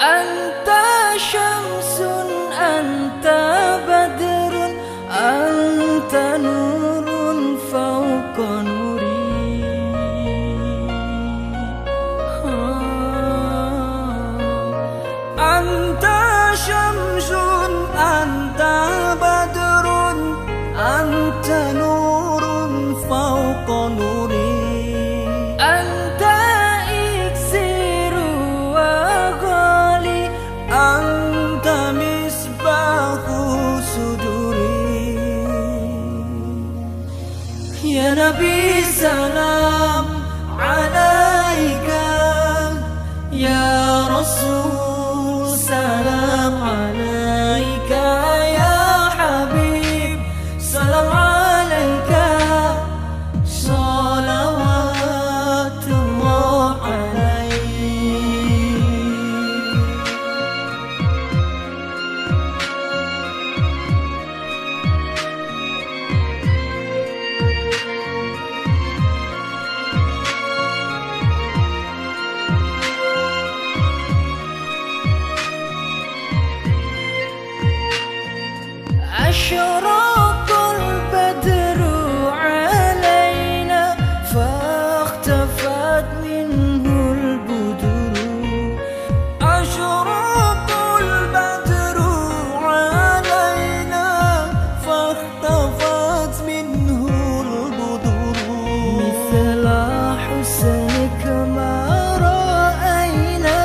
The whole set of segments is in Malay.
Anta syamsun, anta badrun, anta nurun fauqa nuri. Anta syamsun, anta badrun, anta nurun fauqa nuri. Anta iksiru wa ghali, anta misbahu suduri. Ya Nabi salam alaika, ya Rasul salam alaika, ya Habib salam alaika, salawatullah alaik. أشرق البدر علينا فاختفت منه البدور. أشرق البدر علينا فاختفت منه البدور. مثل حسنك ما رأينا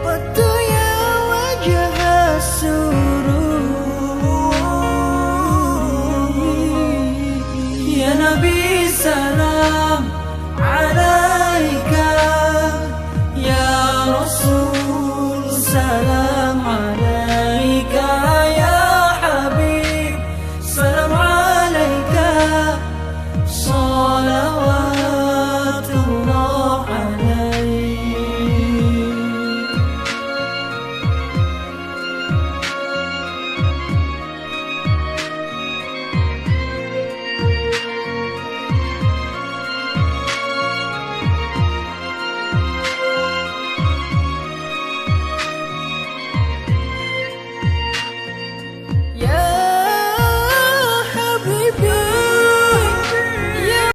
قد يا وجه السرور. Ya Nabi salam alaika, ya Rasul salam alaika, ya Habib salam alaika.